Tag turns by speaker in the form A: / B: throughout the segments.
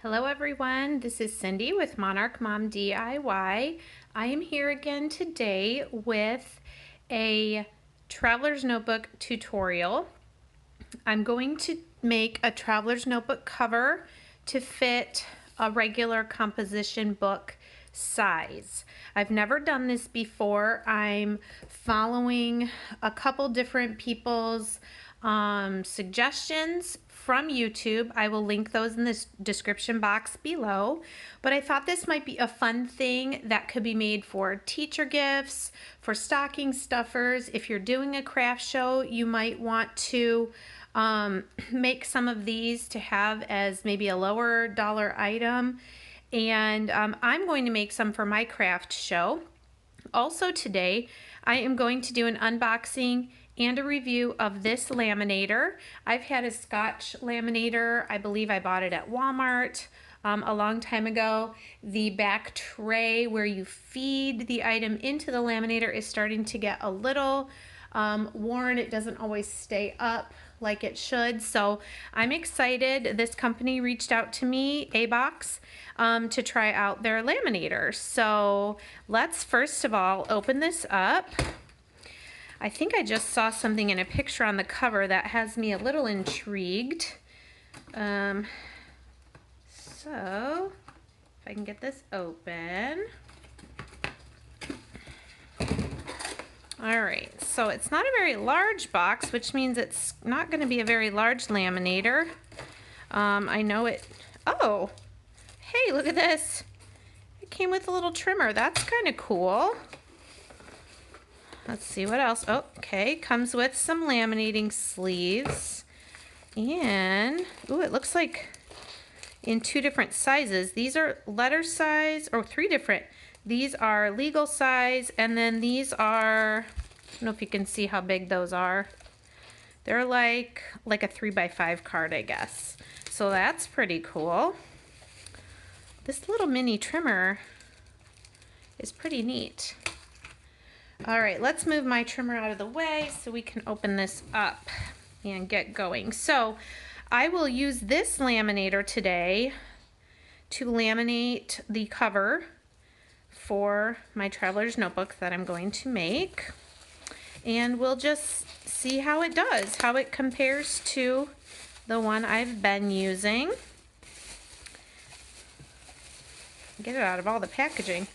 A: Hello everyone, this is Cindy with Monarch Mom DIY. I am here again today with a traveler's notebook tutorial. I'm going to make a traveler's notebook cover to fit a regular composition book size. I've never done this before. I'm following a couple different people's suggestions from YouTube. I will link those in the description box below. But I thought this might be a fun thing that could be made for teacher gifts, for stocking stuffers. If you're doing a craft show, you might want to make some of these to have as maybe a lower dollar item. And I'm going to make some for my craft show. Also today, I am going to do an unboxing and a review of this laminator. I've had a Scotch laminator. I believe I bought it at Walmart a long time ago. The back tray where you feed the item into the laminator is starting to get a little worn. It doesn't always stay up like it should. So I'm excited. This company reached out to me, ABOX, to try out their laminator. So let's first of all open this up. I think I just saw something in a picture on the cover that has me a little intrigued. So if I can get this open. All right, so it's not a very large box, which means it's not going to be a very large laminator. I know it. Oh, hey, look at this. It came with a little trimmer. That's kind of cool. Let's see what else. Oh, okay, comes with some laminating sleeves. And, ooh, it looks like in two different sizes. These are letter size, or three different. These are legal size, and then these are, I don't know if you can see how big those are. They're like a 3x5 card, I guess. So that's pretty cool. This little mini trimmer is pretty neat. All right, let's move my trimmer out of the way so we can open this up and get going. So I will use this laminator today to laminate the cover for my traveler's notebook that I'm going to make. And we'll just see how it does, how it compares to the one I've been using. Get it out of all the packaging.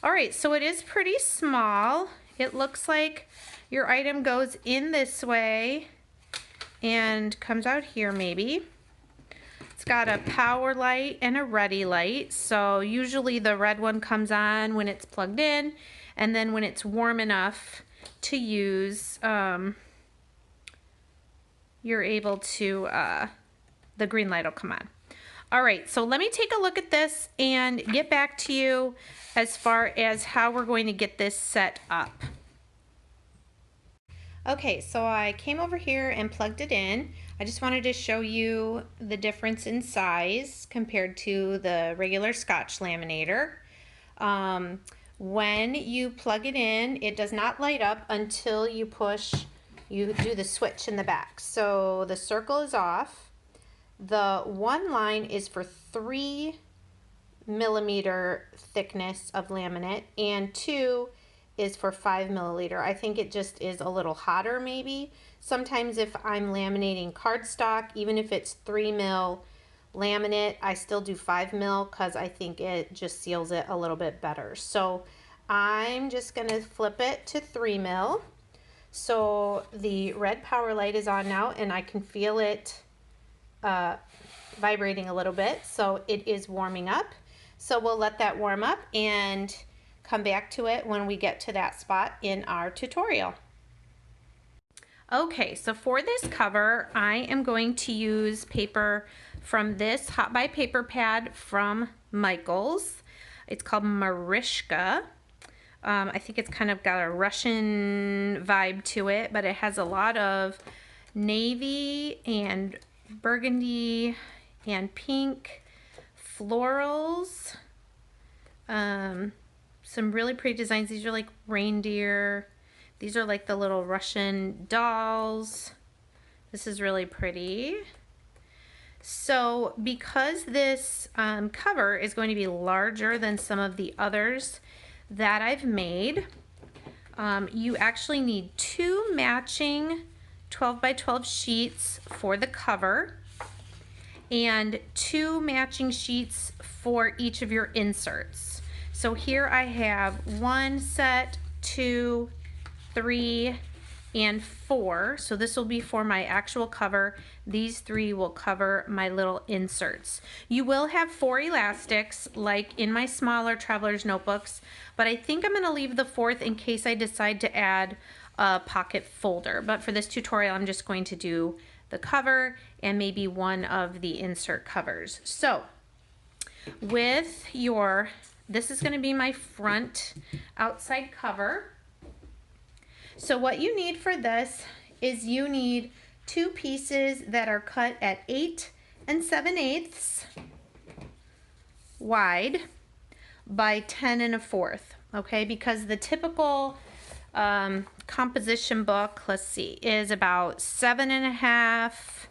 A: All right, so it is pretty small. It looks like your item goes in this way and comes out here maybe. It's got a power light and a ready light. So usually the red one comes on when it's plugged in, and then when it's warm enough to use, you're able to, the green light will come on. All right, so let me take a look at this and get back to you as far as how we're going to get this set up. Okay, so I came over here and plugged it in. I just wanted to show you the difference in size compared to the regular Scotch laminator. When you plug it in, it does not light up until you do the switch in the back. So the circle is off. The one line is for 3mm thickness of laminate, and 2 is for 5ml. I think it just is a little hotter maybe. Sometimes if I'm laminating cardstock, even if it's 3mm laminate, I still do 5mm because I think it just seals it a little bit better. So I'm just gonna flip it to 3mm. So the red power light is on now, and I can feel it vibrating a little bit, so it is warming up. So we'll let that warm up and come back to it when we get to that spot in our tutorial. Okay, so for this cover, I am going to use paper from this Hot Buy paper pad from Michaels. It's called Marishka. I think it's kind of got a Russian vibe to it, but it has a lot of navy and burgundy and pink florals. Some really pretty designs. These are like reindeer. These are like the little Russian dolls. This is really pretty. So because this cover is going to be larger than some of the others that I've made, you actually need 2 matching 12 by 12 sheets for the cover and 2 matching sheets for each of your inserts. So here I have 1 set, 2, 3, and 4. So this will be for my actual cover. These 3 will cover my little inserts. You will have 4 elastics like in my smaller traveler's notebooks, but I think I'm going to leave the 4th in case I decide to add a pocket folder. But for this tutorial, I'm just going to do the cover and maybe one of the insert covers. So with your, this is going to be my front outside cover. So what you need for this is you need 2 pieces that are cut at 8 7/8 wide by 10 1/4, okay? Because the typical composition book, let's see, is about 7.5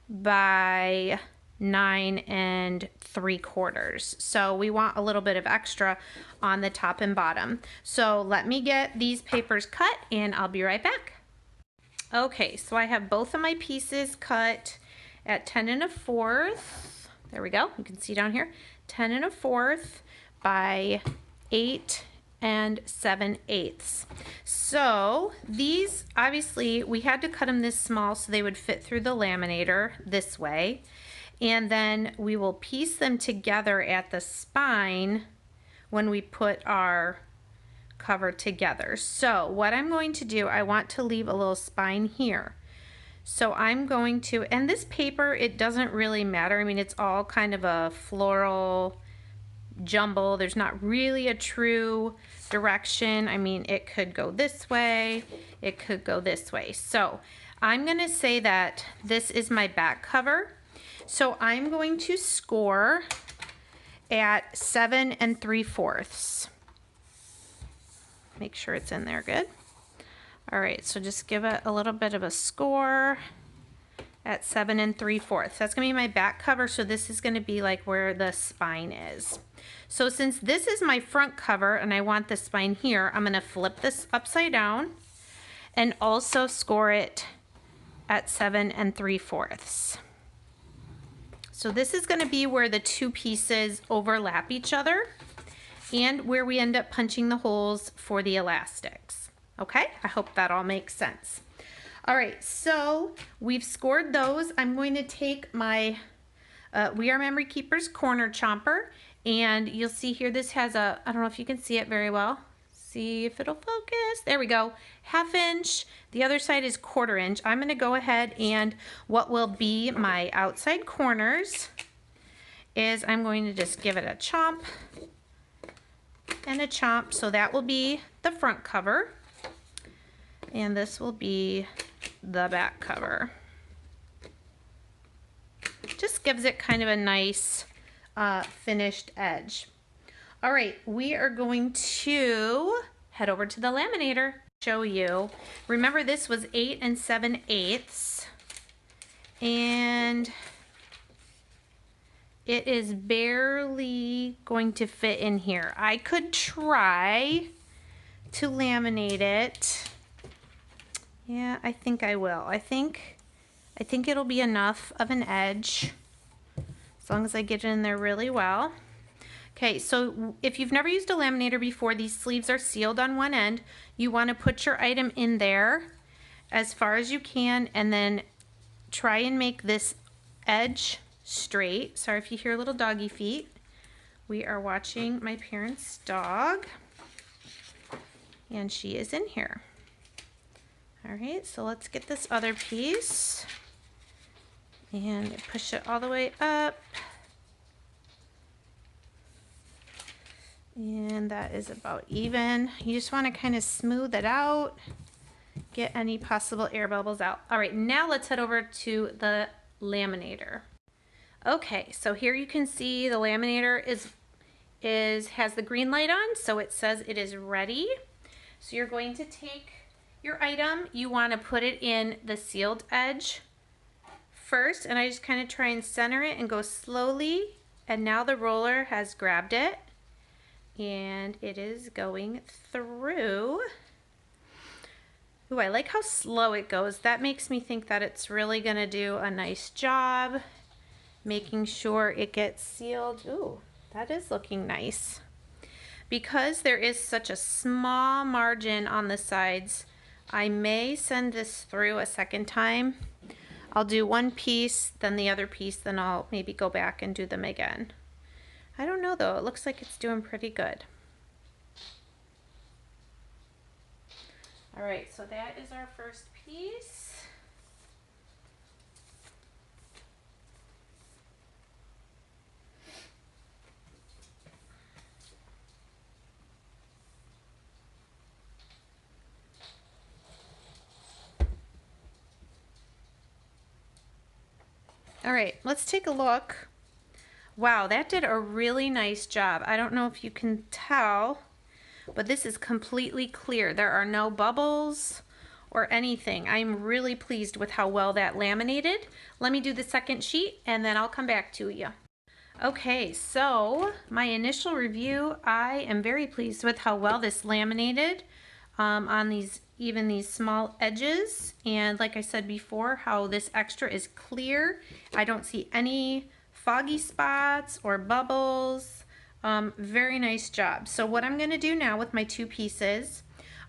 A: by 9 3/4. So we want a little bit of extra on the top and bottom. So let me get these papers cut and I'll be right back. Okay, so I have both of my pieces cut at 10 1/4. There we go. You can see down here, 10 1/4 by 8 7/8. So these, obviously, we had to cut them this small so they would fit through the laminator this way. And then we will piece them together at the spine when we put our cover together. So what I'm going to do, I want to leave a little spine here. So I'm going to, and this paper, it doesn't really matter. I mean, it's all kind of a floral jumble. There's not really a true direction. I mean, it could go this way, it could go this way. So I'm going to say that this is my back cover. So I'm going to score at 7 3/4. Make sure it's in there good. All right, so just give it a little bit of a score at 7 3/4. That's gonna be my back cover, so this is gonna be like where the spine is. So since this is my front cover and I want the spine here, I'm gonna flip this upside down and also score it at 7 3/4. So this is going to be where the 2 pieces overlap each other and where we end up punching the holes for the elastics. Okay, I hope that all makes sense. All right, so we've scored those. I'm going to take my We Are Memory Keepers corner chomper, and you'll see here this has a, I don't know if you can see it very well. See if it'll focus. There we go. 1/2 inch. The other side is 1/4 inch. I'm going to go ahead and what will be my outside corners is I'm going to just give it a chomp and a chomp. So that will be the front cover. And this will be the back cover. Just gives it kind of a nice finished edge. All right, we are going to head over to the laminator, show you. Remember, this was 8 7/8, and it is barely going to fit in here. I could try to laminate it. Yeah, I think I will. I think it'll be enough of an edge as long as I get it in there really well. Okay, so if you've never used a laminator before, these sleeves are sealed on one end. You want to put your item in there as far as you can and then try and make this edge straight. Sorry if you hear little doggy feet. We are watching my parents' dog and she is in here. All right, so let's get this other piece and push it all the way up. And that is about even. You just want to kind of smooth it out, get any possible air bubbles out. All right, now let's head over to the laminator. Okay, so here you can see the laminator has the green light on, so it says it is ready. So you're going to take your item, you want to put it in the sealed edge first, and I just kind of try and center it and go slowly, and now the roller has grabbed it and it is going through. Ooh, I like how slow it goes. That makes me think that it's really gonna do a nice job making sure it gets sealed. Ooh, that is looking nice. Because there is such a small margin on the sides, I may send this through a second time. I'll do one piece, then the other piece, then I'll maybe go back and do them again. I don't know though, it looks like it's doing pretty good. All right, so that is our first piece. All right, let's take a look. Wow, that did a really nice job. I don't know if you can tell, but this is completely clear. There are no bubbles or anything. I'm really pleased with how well that laminated. Let me do the second sheet and then I'll come back to you. Okay, so my initial review, I am very pleased with how well this laminated on these small edges, and like I said before, how this extra is clear. I don't see any foggy spots or bubbles. Very nice job. So what I'm going to do now with my two pieces,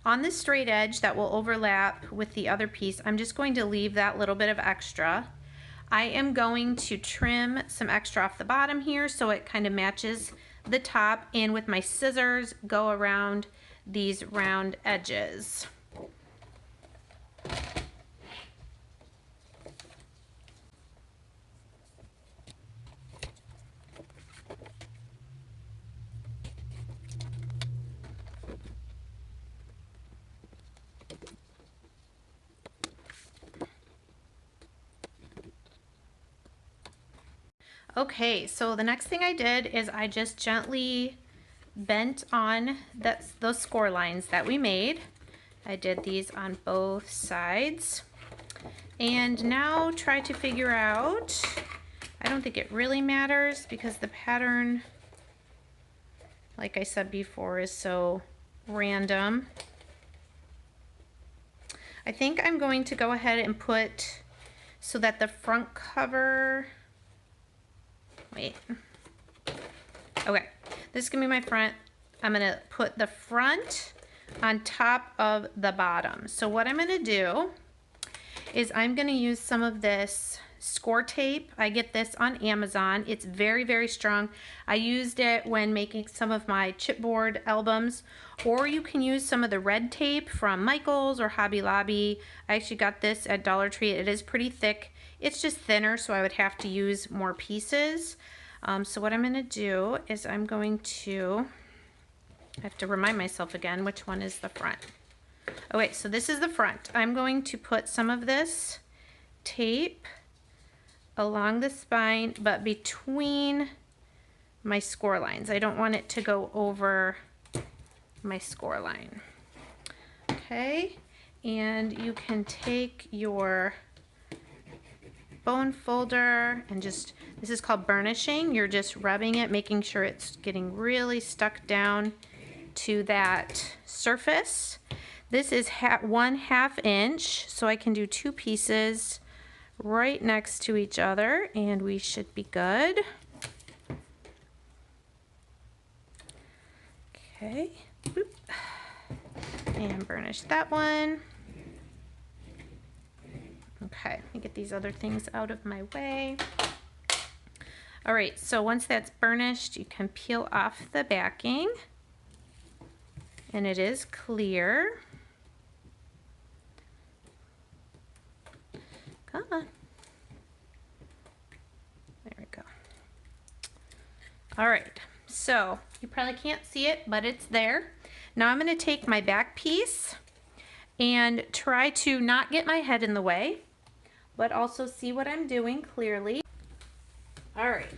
A: on the straight edge that will overlap with the other piece, I'm just going to leave that little bit of extra. I am going to trim some extra off the bottom here so it kind of matches the top, and with my scissors go around these round edges. Okay, so the next thing I did is I just gently bent on those score lines that we made. I did these on both sides. And now try to figure out, I don't think it really matters because the pattern, like I said before, is so random. I think I'm going to go ahead and put so that the front cover, wait, okay, this is gonna be my front. I'm gonna put the front on top of the bottom. So what I'm gonna do is I'm gonna use some of this Scor Tape. I get this on Amazon. It's very, very strong. I used it when making some of my chipboard albums, or you can use some of the red tape from Michael's or Hobby Lobby. I actually got this at Dollar Tree. It is pretty thick. It's just thinner, so I would have to use more pieces. So what I'm gonna do is I'm going to, I have to remind myself again which one is the front. Okay, so this is the front. I'm going to put some of this tape along the spine, but between my score lines. I don't want it to go over my score line. Okay, and you can take your bone folder and just, this is called burnishing. You're just rubbing it, making sure it's getting really stuck down to that surface. This is 1/2 inch, so I can do two pieces right next to each other and we should be good. Okay, boop. And burnish that one. Okay, let me get these other things out of my way. All right, so once that's burnished, you can peel off the backing and it is clear. Come on. There we go. All right, so you probably can't see it, but it's there. Now I'm going to take my back piece and try to not get my head in the way, but also see what I'm doing clearly. All right.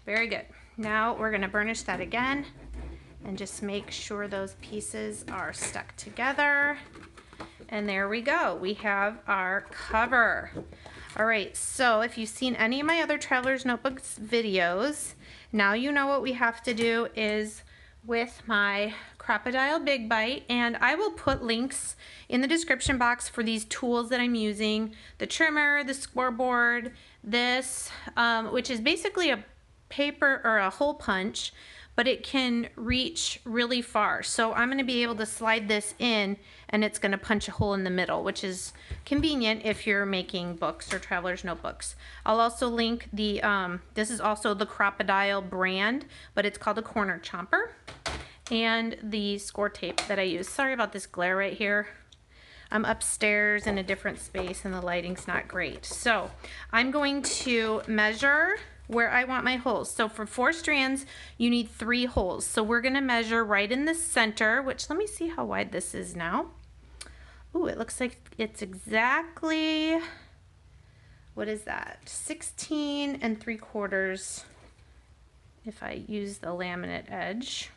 A: Very good. Now we're going to burnish that again and just make sure those pieces are stuck together. And there we go. We have our cover. All right, so if you've seen any of my other Traveler's Notebooks videos, now you know what we have to do is with my Cropodile Big Bite, and I will put links in the description box for these tools that I'm using, the trimmer, the scoreboard, this, which is basically a paper or a hole punch, but it can reach really far. So I'm gonna be able to slide this in and it's gonna punch a hole in the middle, which is convenient if you're making books or traveler's notebooks. I'll also link the, this is also the Cropodile brand, but it's called a corner chomper, and the Scor Tape that I use. Sorry about this glare right here. I'm upstairs in a different space and the lighting's not great. So I'm going to measure where I want my holes. So for 4 strands, you need 3 holes. So we're gonna measure right in the center, which let me see how wide this is now. Ooh, it looks like it's exactly, what is that? 16 3/4 if I use the laminate edge.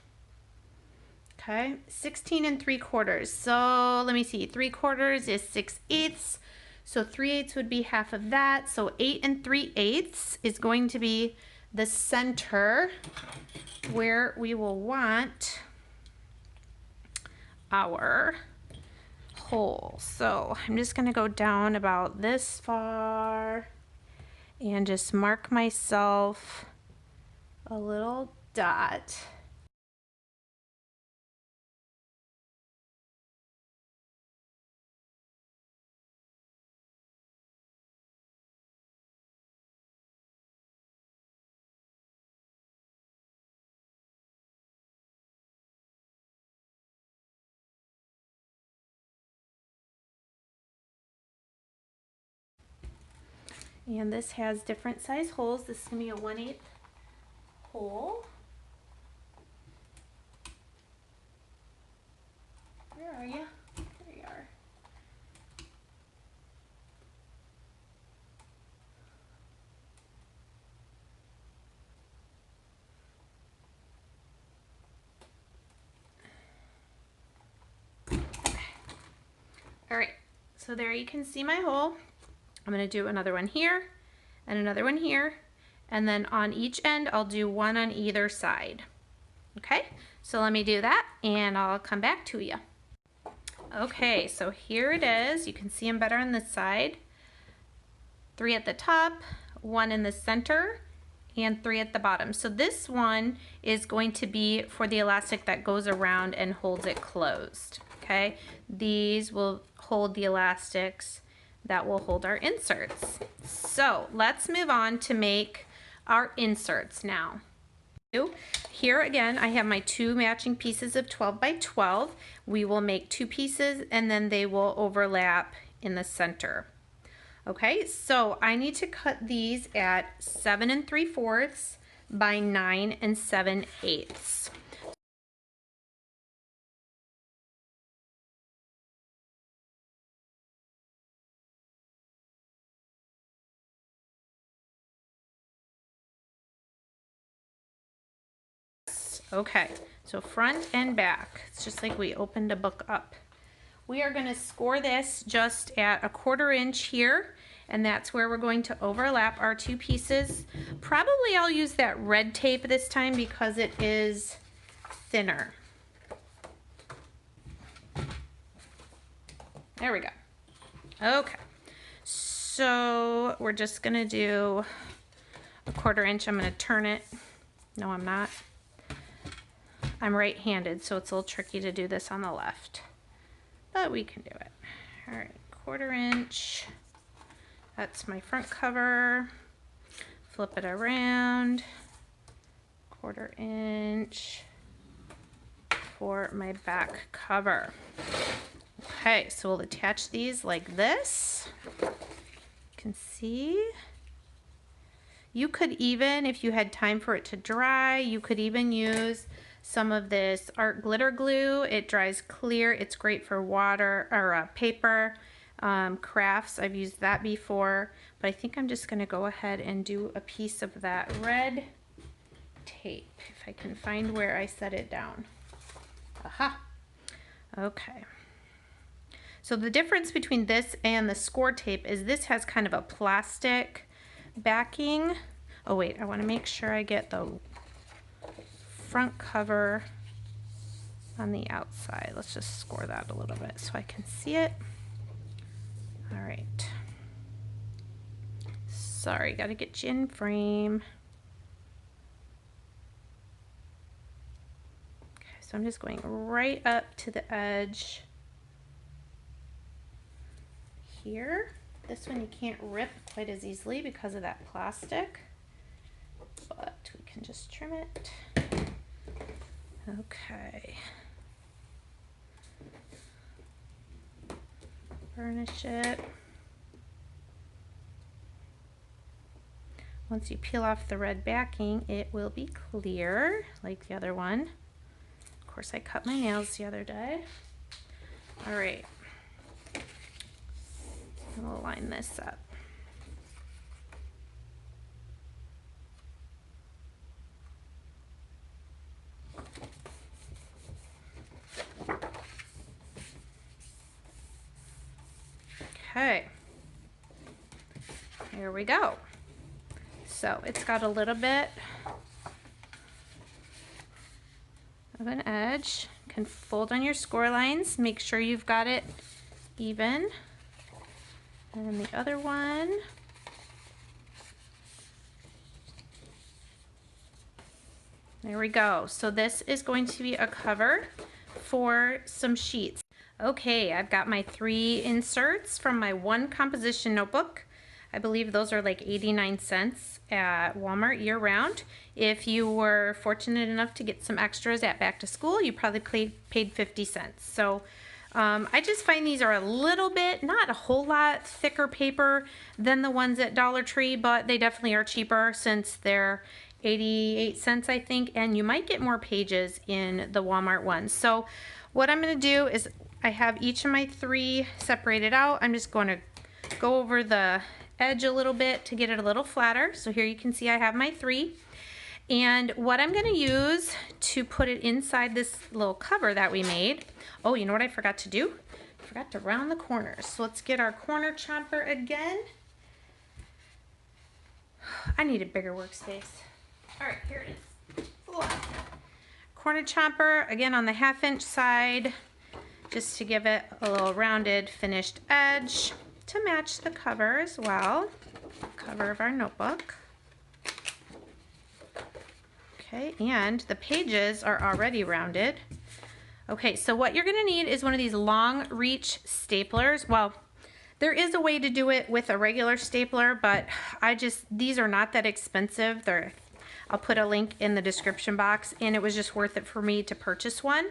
A: Okay, 16 3/4. So let me see, 3/4 is 6/8. So 3/8 would be half of that. So 8 3/8 is going to be the center where we will want our hole. So I'm just gonna go down about this far and just mark myself a little dot. And this has different size holes. This is gonna be a 1/8 hole. Where are you? There you are. All right, so there you can see my hole. I'm gonna do another one here and another one here, and then on each end I'll do one on either side. Okay, so let me do that and I'll come back to you. Okay, so here it is. You can see them better on this side. 3 at the top, 1 in the center, and 3 at the bottom. So this one is going to be for the elastic that goes around and holds it closed. Okay, these will hold the elastics that will hold our inserts. So let's move on to make our inserts now. Here again, I have my 2 matching pieces of 12 by 12. We will make 2 pieces and then they will overlap in the center. Okay, so I need to cut these at 7 3/4 by 9 7/8. Okay, so front and back. It's just like we opened a book up. We are going to score this just at 1/4 inch here, and that's where we're going to overlap our 2 pieces. Probably I'll use that red tape this time because it is thinner. There we go. Okay, so we're just going to do 1/4 inch. I'm going to turn it. No, I'm not. I'm right-handed, so it's a little tricky to do this on the left, but we can do it. All right, 1/4 inch. That's my front cover. Flip it around. 1/4 inch for my back cover. Okay, so we'll attach these like this. You can see. You could even, if you had time for it to dry, you could even use some of this art glitter glue. It dries clear. It's great for water or paper crafts. I've used that before, but I think I'm just going to go ahead and do a piece of that red tape if I can find where I set it down. Aha. Okay. So the difference between this and the Scor Tape is this has kind of a plastic backing. Oh wait, I want to make sure I get the front cover on the outside. Let's just score that a little bit so I can see it. All right. Sorry, gotta get you in frame. Okay, so I'm just going right up to the edge here. This one you can't rip quite as easily because of that plastic, but we can just trim it. Okay. Burnish it. Once you peel off the red backing, it will be clear like the other one. Of course, I cut my nails the other day. All right. We'll line this up. Okay, here we go. So it's got a little bit of an edge. You can fold on your score lines. Make sure you've got it even. And then the other one. There we go. So this is going to be a cover for some sheets. Okay, I've got my 3 inserts from my one composition notebook. I believe those are like 89 cents at Walmart year round. If you were fortunate enough to get some extras at back to school, you probably paid 50 cents. So I just find these are a little bit, not a whole lot thicker paper than the ones at Dollar Tree, but they definitely are cheaper since they're 88 cents, I think, and you might get more pages in the Walmart ones. So what I'm going to do is I have each of my 3 separated out. I'm just going to go over the edge a little bit to get it a little flatter. So here you can see I have my 3. And what I'm going to use to put it inside this little cover that we made. Oh, you know what I forgot to do? I forgot to round the corners. So let's get our corner chomper again. I need a bigger workspace. All right, here it is. Corner chomper, again on the 1/2 inch side, just to give it a little rounded finished edge to match the cover as well. Cover of our notebook. Okay, and the pages are already rounded. Okay, so what you're gonna need is one of these long reach staplers. Well, there is a way to do it with a regular stapler, but these are not that expensive. I'll put a link in the description box, and it was just worth it for me to purchase one.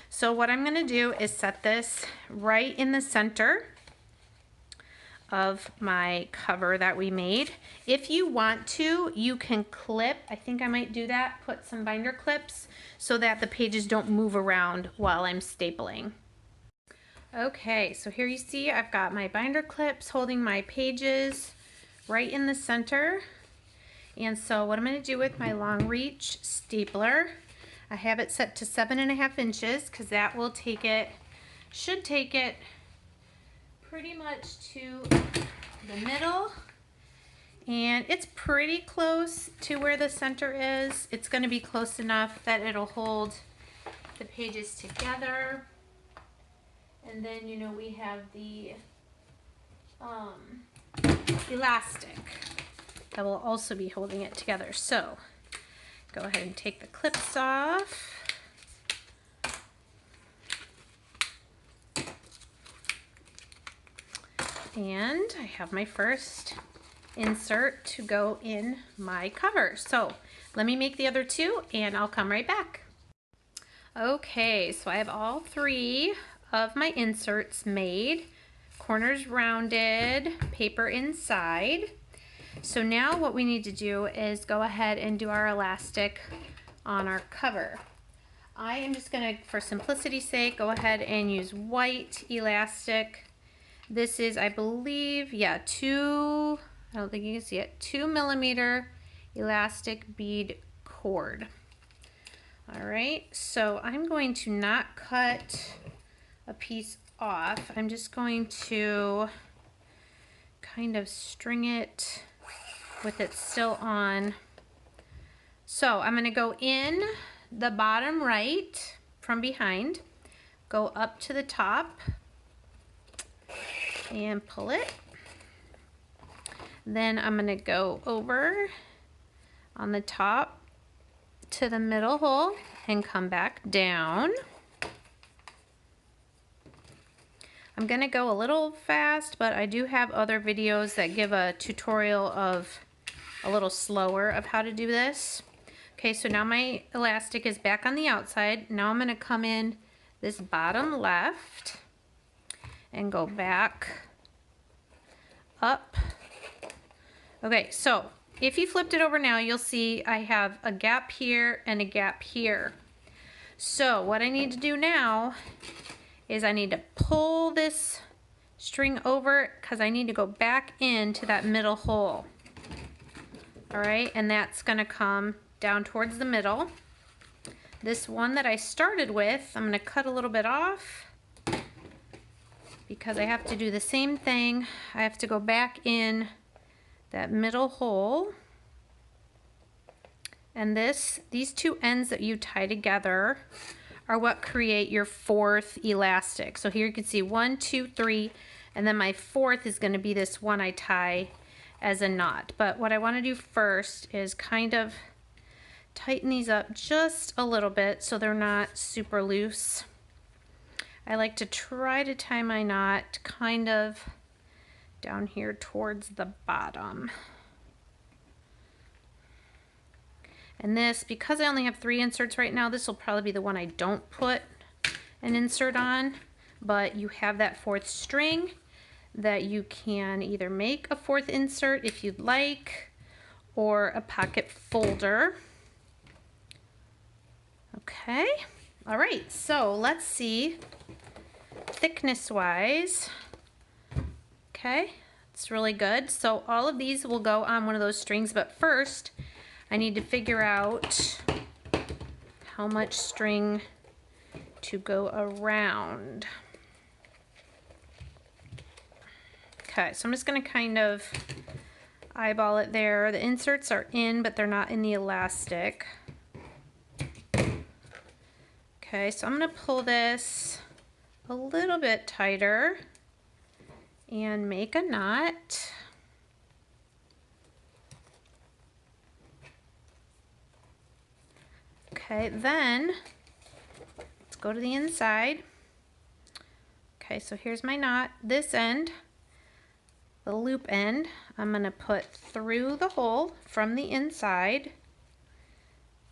A: So what I'm gonna do is set this right in the center of my cover that we made. If you want to, you can clip, I think I might do that, put some binder clips so that the pages don't move around while I'm stapling. Okay, so here you see I've got my binder clips holding my pages right in the center. And so what I'm going to do with my long reach stapler, I have it set to 7.5 inches because that will take it, should take it pretty much to the middle. And it's pretty close to where the center is. It's going to be close enough that it'll hold the pages together. And then, you know, we have the elastic that will also be holding it together. So go ahead and take the clips off. And I have my first insert to go in my cover. So let me make the other 2 and I'll come right back. Okay, so I have all 3 of my inserts made, corners rounded, paper inside. So now what we need to do is go ahead and do our elastic on our cover. I am just gonna, for simplicity's sake, go ahead and use white elastic. This is, I believe, yeah, I don't think you can see it, 2mm elastic bead cord. All right, so I'm going to not cut a piece off, I'm just going to kind of string it with it still on. So I'm going to go in the bottom right from behind, go up to the top and pull it. Then I'm going to go over on the top to the middle hole and come back down. I'm going to go a little fast, but I do have other videos that give a tutorial of a little slower of how to do this. Okay, so now my elastic is back on the outside. Now I'm going to come in this bottom left and go back up. Okay, so if you flipped it over now, you'll see I have a gap here and a gap here. So what I need to do now is I need to pull this string over because I need to go back into that middle hole. All right, and that's gonna come down towards the middle. This one that I started with, I'm gonna cut a little bit off because I have to do the same thing. I have to go back in that middle hole. And these two ends that you tie together are what create your fourth elastic. So here you can see 1, 2, 3, and then my fourth is going to be this one I tie as a knot. But what I want to do first is kind of tighten these up just a little bit so they're not super loose. I like to try to tie my knot kind of down here towards the bottom. And this, because I only have 3 inserts right now, this will probably be the one I don't put an insert on, but you have that 4th string that you can either make a 4th insert if you'd like, or a pocket folder. Okay, all right, so let's see thickness wise. Okay, it's really good. So all of these will go on one of those strings, but first I need to figure out how much string to go around. Okay, so I'm just going to kind of eyeball it there. The inserts are in, but they're not in the elastic. Okay, so I'm going to pull this a little bit tighter and make a knot. Okay, then let's go to the inside. Okay, so here's my knot. This end, the loop end, I'm going to put through the hole from the inside.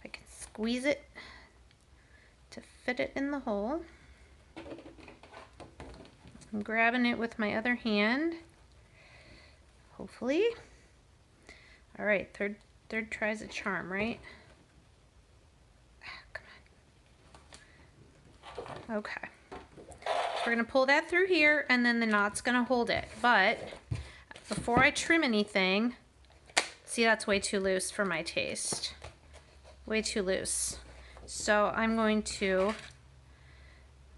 A: I can squeeze it to fit it in the hole. I'm grabbing it with my other hand, hopefully. All right, third try's a charm, right? Okay, we're gonna pull that through here and then the knot's gonna hold it. But before I trim anything, see, that's way too loose for my taste. Way too loose. So I'm going to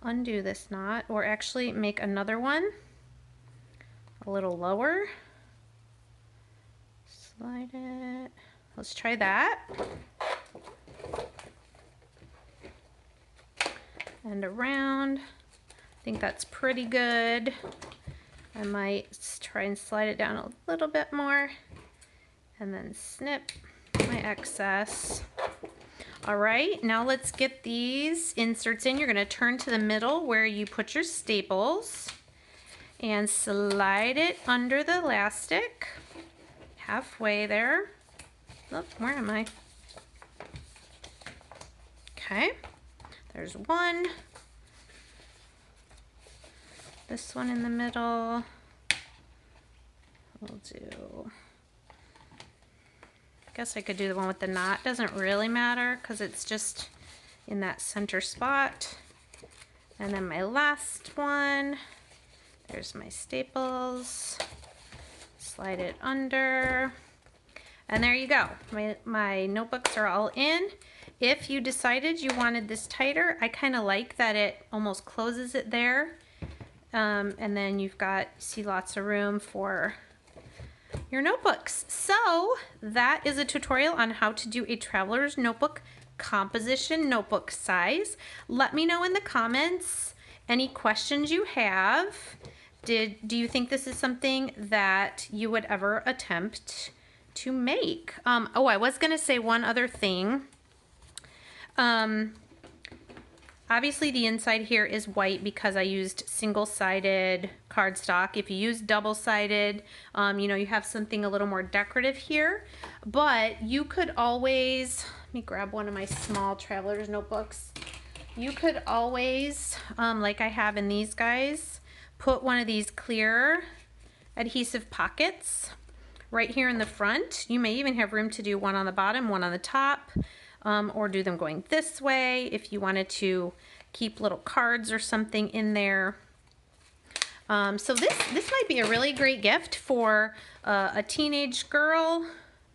A: undo this knot, or actually make another one a little lower. Slide it. Let's try that. And around. I think that's pretty good. I might try and slide it down a little bit more and then snip my excess. All right, now let's get these inserts in. You're going to turn to the middle where you put your staples and slide it under the elastic halfway there. Oh, where am I? Okay. There's one. This one in the middle. We'll do, I guess I could do the one with the knot. Doesn't really matter because it's just in that center spot. And then my last one, there's my staples. Slide it under. And there you go. My notebooks are all in. If you decided you wanted this tighter, I kind of like that it almost closes it there. And then you've got, see, lots of room for your notebooks. So that is a tutorial on how to do a traveler's notebook composition notebook size. Let me know in the comments any questions you have. Do you think this is something that you would ever attempt to make? Oh, I was gonna say one other thing. Obviously the inside here is white because I used single-sided cardstock. If you use double-sided, you know, you have something a little more decorative here, but you could always, let me grab one of my small traveler's notebooks. You could always, like I have in these guys, put one of these clear adhesive pockets right here in the front. You may even have room to do one on the bottom, one on the top, or do them going this way if you wanted to keep little cards or something in there. So this might be a really great gift for a teenage girl,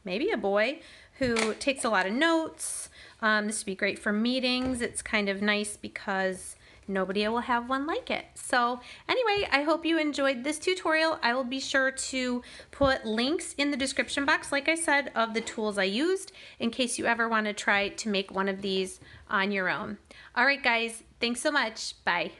A: maybe a boy, who takes a lot of notes. This would be great for meetings. It's kind of nice because nobody will have one like it. So anyway, I hope you enjoyed this tutorial. I will be sure to put links in the description box, like I said, of the tools I used in case you ever want to try to make one of these on your own. All right, guys, thanks so much. Bye.